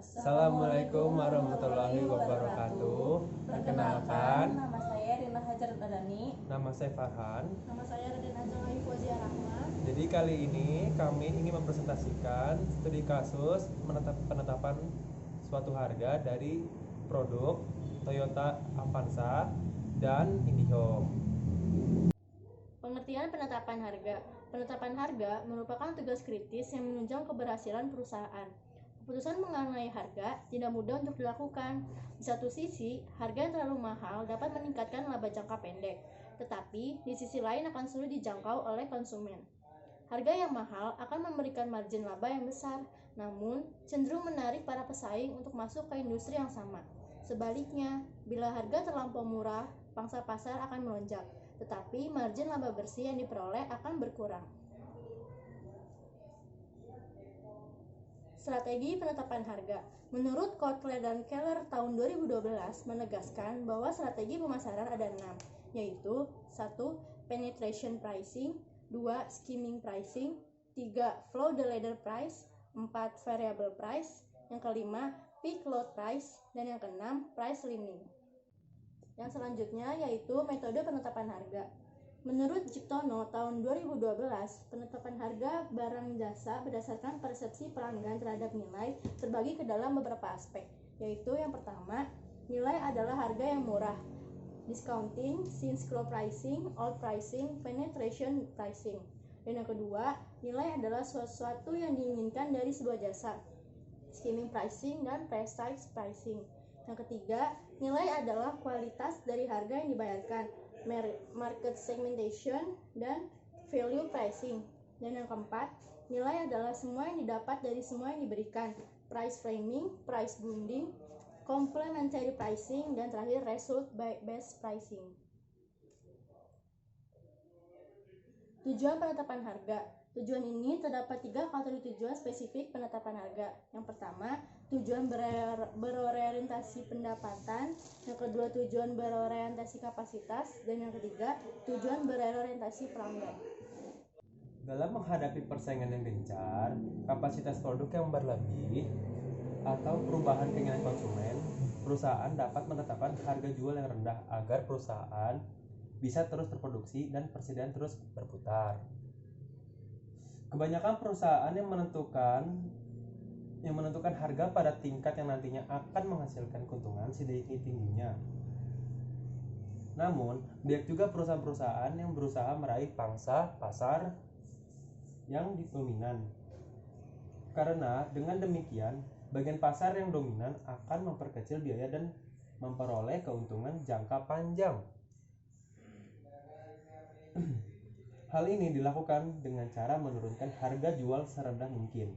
Assalamualaikum warahmatullahi wabarakatuh. Perkenalkan, nama saya Rina Hajar Badani. nama saya Farhan. Nama saya Raden Ajeng Ayu Fozia Rahma. Jadi kali ini kami ingin mempresentasikan studi kasus penetapan suatu harga dari produk Toyota Avanza dan IndiHome. Pengertian penetapan harga. Penetapan harga merupakan tugas kritis yang menunjang keberhasilan perusahaan. Keputusan mengenai harga tidak mudah untuk dilakukan. Di satu sisi, harga yang terlalu mahal dapat meningkatkan laba jangka pendek, tetapi di sisi lain akan sulit dijangkau oleh konsumen. Harga yang mahal akan memberikan margin laba yang besar, namun cenderung menarik para pesaing untuk masuk ke industri yang sama. Sebaliknya, bila harga terlampau murah, pangsa pasar akan melonjak, tetapi margin laba bersih yang diperoleh akan berkurang. Strategi penetapan harga. Menurut Kotler dan Keller tahun 2012 menegaskan bahwa strategi pemasaran ada 6, yaitu 1. Penetration pricing, 2. Skimming pricing, 3. Flow the ladder price, 4. Variable price, yang kelima peak load price, dan yang keenam price lining. Yang selanjutnya yaitu metode penetapan harga. Menurut Jiptono tahun 2012, penetapan harga barang jasa berdasarkan persepsi pelanggan terhadap nilai terbagi ke dalam beberapa aspek, yaitu yang pertama, nilai adalah harga yang murah, discounting, since low pricing, old pricing, penetration pricing. Dan yang kedua, nilai adalah sesuatu yang diinginkan dari sebuah jasa, skimming pricing dan prestige pricing. Yang ketiga, nilai adalah kualitas dari harga yang dibayarkan, market segmentation dan value pricing. Dan yang keempat, nilai adalah semua yang didapat dari semua yang diberikan, price framing, price bounding, complementary pricing, dan terakhir result based pricing. Tujuan penetapan harga. Tujuan ini terdapat 3 kategori tujuan spesifik penetapan harga. Yang pertama, tujuan berorientasi pendapatan. Yang kedua, tujuan berorientasi kapasitas. Dan yang ketiga, tujuan berorientasi pelanggan. Dalam menghadapi persaingan yang gencar, kapasitas produk yang berlebih, atau perubahan keinginan konsumen, perusahaan dapat menetapkan harga jual yang rendah agar perusahaan bisa terus berproduksi dan persediaan terus berputar. Kebanyakan perusahaan yang menentukan harga pada tingkat yang nantinya akan menghasilkan keuntungan setinggi-tingginya. Namun, banyak juga perusahaan-perusahaan yang berusaha meraih pangsa pasar yang dominan. Karena dengan demikian, bagian pasar yang dominan akan memperkecil biaya dan memperoleh keuntungan jangka panjang. Hal ini dilakukan dengan cara menurunkan harga jual serendah mungkin.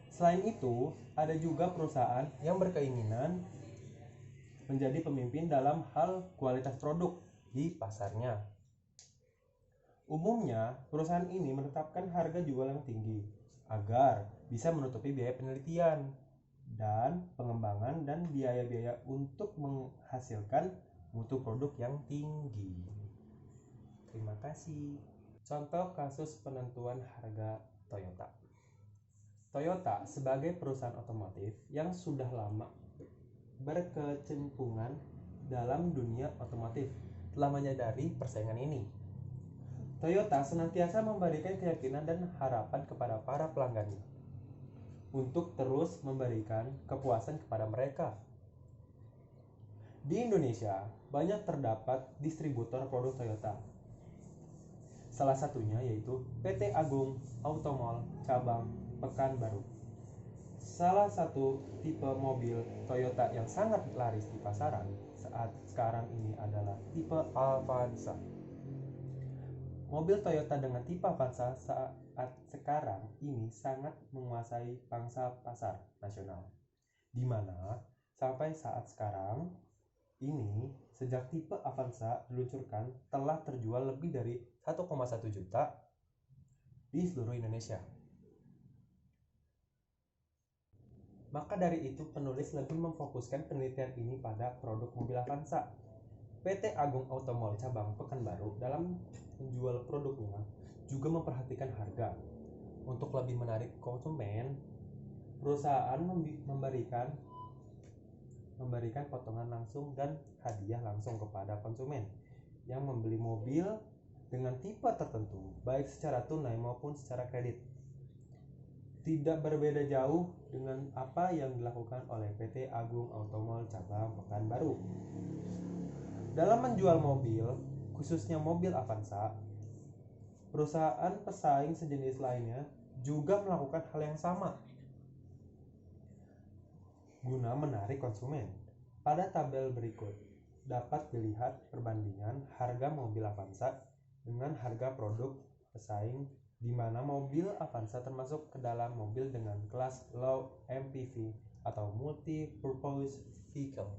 Selain itu, ada juga perusahaan yang berkeinginan menjadi pemimpin dalam hal kualitas produk di pasarnya. Umumnya, perusahaan ini menetapkan harga jual yang tinggi agar bisa menutupi biaya penelitian dan pengembangan dan biaya-biaya untuk menghasilkan mutu produk yang tinggi. Terima kasih. Contoh kasus penentuan harga Toyota. Toyota sebagai perusahaan otomotif yang sudah lama berkecemplungan dalam dunia otomotif telah menyadari persaingan ini. Toyota senantiasa memberikan keyakinan dan harapan kepada para pelanggannya untuk terus memberikan kepuasan kepada mereka. Di Indonesia, banyak terdapat distributor produk Toyota. Salah satunya yaitu PT Agung Automall cabang Pekanbaru. Salah satu tipe mobil Toyota yang sangat laris di pasaran saat sekarang ini adalah tipe Avanza. Mobil Toyota dengan tipe Avanza saat sekarang ini sangat menguasai pangsa pasar nasional, di mana sampai saat sekarang ini sejak tipe Avanza diluncurkan telah terjual lebih dari 1,1 juta di seluruh Indonesia. Maka dari itu penulis lebih memfokuskan penelitian ini pada produk mobil Avanza. PT Agung Automall cabang Pekanbaru dalam menjual produknya juga memperhatikan harga. Untuk lebih menarik konsumen, perusahaan memberikan memberikan potongan langsung dan hadiah langsung kepada konsumen yang membeli mobil dengan tipe tertentu, baik secara tunai maupun secara kredit. Tidak berbeda jauh dengan apa yang dilakukan oleh PT Agung Automall cabang Pekanbaru. Dalam menjual mobil, khususnya mobil Avanza, perusahaan pesaing sejenis lainnya juga melakukan hal yang sama guna menarik konsumen. Pada tabel berikut dapat dilihat perbandingan harga mobil Avanza dengan harga produk pesaing, di mana mobil Avanza termasuk ke dalam mobil dengan kelas low MPV atau multi purpose vehicle.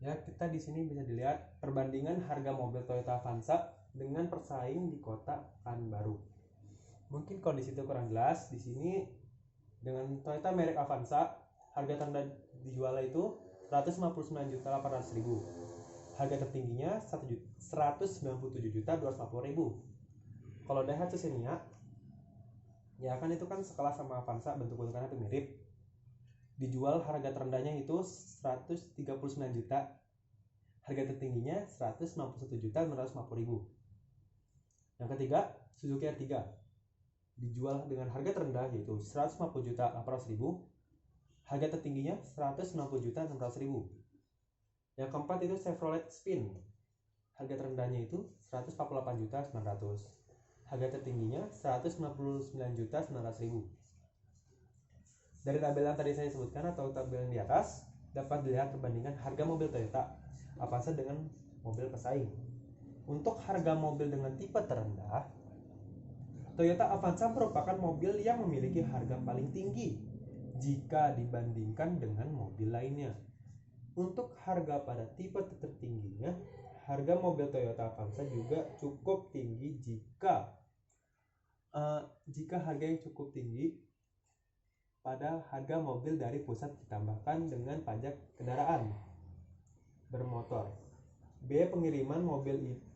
Ya, kita di sini bisa dilihat perbandingan harga mobil Toyota Avanza dengan pesaing di kota Pekanbaru. Mungkin kalau di situ kurang jelas, di sini dengan Toyota merek Avanza harga terendah dijual itu 159.800.000. Harga tertingginya 197.250.000. Kalau Daihatsu Xenia, ya kan itu kan sekelas sama Avanza, bentuk-bentukannya itu mirip. Dijual harga terendahnya itu 139 juta. Harga tertingginya 161.950.000. Yang ketiga, Suzuki R3. Dijual dengan harga terendah yaitu 150.800.000. Harga tertingginya 190.600.000. Yang keempat itu Chevrolet Spin. Harga terendahnya itu 148.900. Harga tertingginya 199.900.000. Dari tabel yang tadi saya sebutkan atau tabel yang di atas dapat dilihat perbandingan harga mobil Toyota Avanza dengan mobil pesaing. Untuk harga mobil dengan tipe terendah, Toyota Avanza merupakan mobil yang memiliki harga paling tinggi jika dibandingkan dengan mobil lainnya. Untuk harga pada tipe tertingginya, harga mobil Toyota Avanza juga cukup tinggi jika harganya cukup tinggi pada harga mobil dari pusat ditambahkan dengan pajak kendaraan bermotor, biaya pengiriman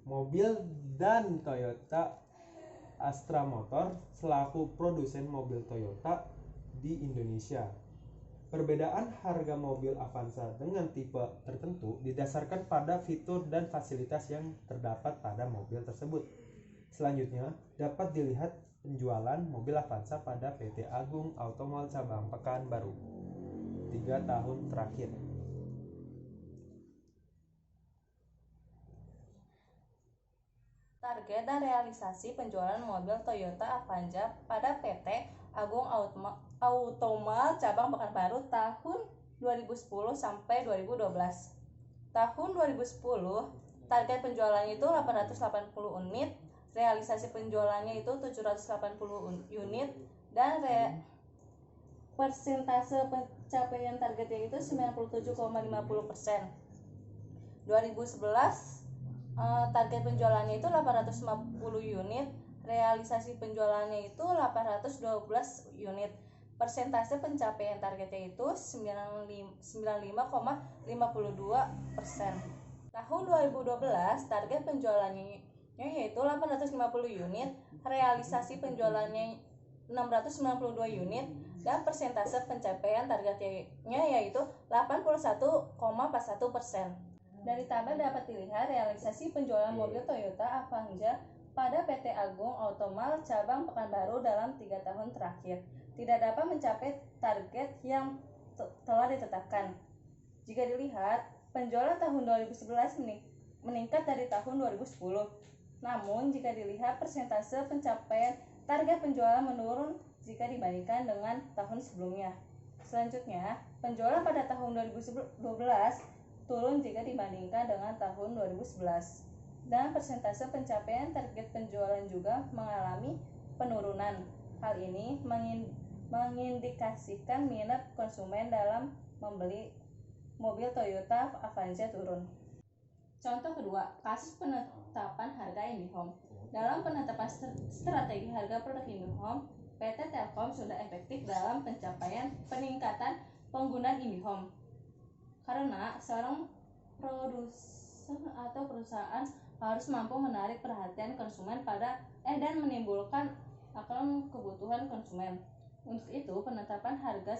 mobil dan Toyota Astra Motor selaku produsen mobil Toyota di Indonesia. Perbedaan harga mobil Avanza dengan tipe tertentu didasarkan pada fitur dan fasilitas yang terdapat pada mobil tersebut. Selanjutnya, dapat dilihat penjualan mobil Avanza pada PT Agung Automall cabang Pekanbaru 3 tahun terakhir. Target dan realisasi penjualan mobil Toyota Avanza pada PT Agung Automall cabang Pekanbaru tahun 2010 sampai 2012. Tahun 2010, target penjualannya itu 880 unit, realisasi penjualannya itu 780 unit, dan persentase pencapaian targetnya itu 97,50%. 2011 target penjualannya itu 850 unit, realisasi penjualannya itu 812 unit. Persentase pencapaian targetnya itu 95,52%. Tahun 2012 target penjualannya yaitu 850 unit, realisasi penjualannya 692 unit, dan persentase pencapaian targetnya yaitu 81,41%. Dari tabel dapat dilihat realisasi penjualan mobil Toyota Avanza pada PT Agung Automall cabang Pekanbaru dalam 3 tahun terakhir tidak dapat mencapai target yang telah ditetapkan. Jika dilihat, penjualan tahun 2011 meningkat dari tahun 2010. Namun, jika dilihat persentase pencapaian target penjualan menurun jika dibandingkan dengan tahun sebelumnya. Selanjutnya, penjualan pada tahun 2012 turun jika dibandingkan dengan tahun 2011, dan persentase pencapaian target penjualan juga mengalami penurunan. Hal ini mengindikasikan minat konsumen dalam membeli mobil Toyota Avanza turun. Contoh kedua, kasus penetapan harga IndiHome. Dalam penetapan strategi harga produk IndiHome, PT Telkom sudah efektif dalam pencapaian peningkatan penggunaan IndiHome. Karena seorang produsen atau perusahaan harus mampu menarik perhatian konsumen dan menimbulkan akan kebutuhan konsumen. Untuk itu, penetapan harga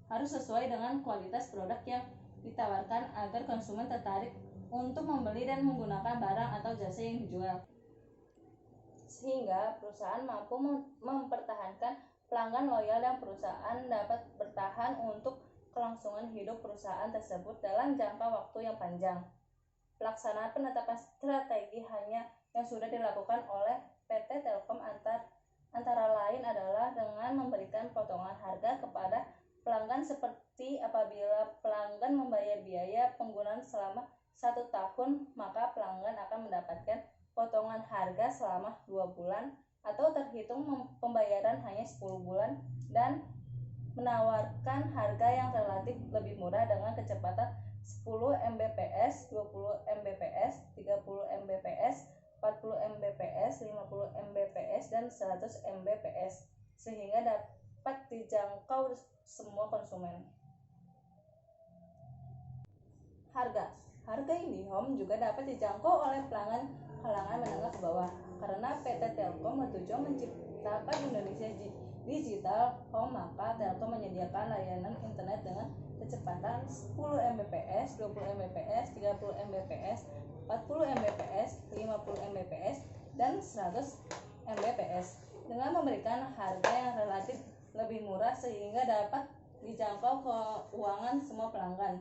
harus sesuai dengan kualitas produk yang ditawarkan agar konsumen tertarik untuk membeli dan menggunakan barang atau jasa yang dijual. Sehingga perusahaan mampu mempertahankan pelanggan loyal dan perusahaan dapat bertahan untuk kelangsungan hidup perusahaan tersebut dalam jangka waktu yang panjang. Pelaksanaan penetapan strategi hanya yang sudah dilakukan oleh PT Telkom antara lain adalah dengan memberikan potongan harga kepada pelanggan seperti apabila pelanggan membayar biaya penggunaan selama 1 tahun, maka pelanggan akan mendapatkan potongan harga selama 2 bulan atau terhitung pembayaran hanya 10 bulan dan menawarkan harga yang relatif lebih murah dengan kecepatan 10 Mbps, 20 Mbps, 30 Mbps, 40 Mbps, 50 Mbps, dan 100 Mbps sehingga dapat dijangkau semua konsumen. Harga IndiHome juga dapat dijangkau oleh pelanggan kalangan menengah ke bawah karena PT Telkom bertujuan menciptakan Indonesia Digital Home, maka Telkom menyediakan layanan internet dengan kecepatan 10 Mbps, 20 Mbps, 30 Mbps, 40 Mbps, 50 Mbps, dan 100 Mbps dengan memberikan harga yang relatif lebih murah sehingga dapat dijangkau keuangan semua pelanggan.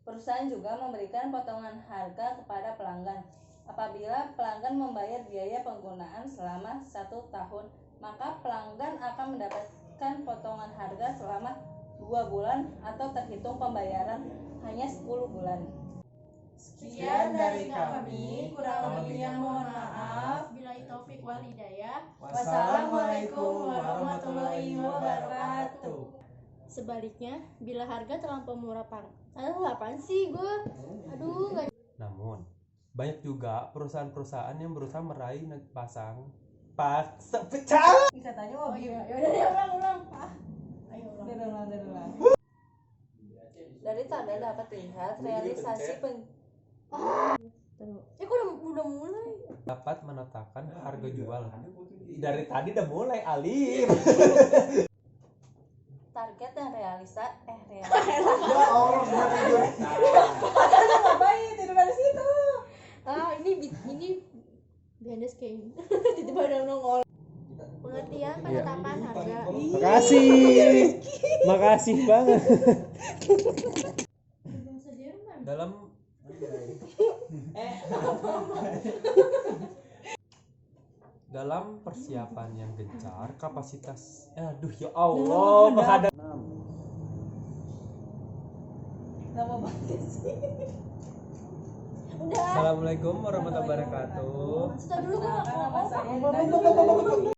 Perusahaan juga memberikan potongan harga kepada pelanggan. Apabila pelanggan membayar biaya penggunaan selama 1 tahun, maka pelanggan akan mendapatkan potongan harga selama 2 bulan atau terhitung pembayaran hanya 10 bulan. Sekian dari kami, kurang lebihnya mohon maaf. Billahi taufik wal hidayah. Wassalamualaikum warahmatullahi wabarakatuh. Sebaliknya, bila harga terlampau murah apaan sih gue? Aduh, nggak. Namun, banyak juga perusahaan-perusahaan yang berusaha meraih pecah. Katanya Oh iya, yaudah ulang. Ayo ulang. Dari tabel dapat dilihat realisasi Kok udah mulai? Dapat menetapkan harga jual. Dari tadi udah mulai, Alif. target dan realisasi. Ya Allah, gua tidur. Ngapain tidur dari situ? Ini behind the scene. Tiba-tiba ada nongol. Pengertian penetapan harga. Makasih banget. Bahasa Jerman. Dalam dalam persiapan yang gencar, kapasitas ya Allah, menghadap Nama banget sih. Udah. Assalamualaikum warahmatullahi wabarakatuh. Stop dulu, gue Nama saya ngomong.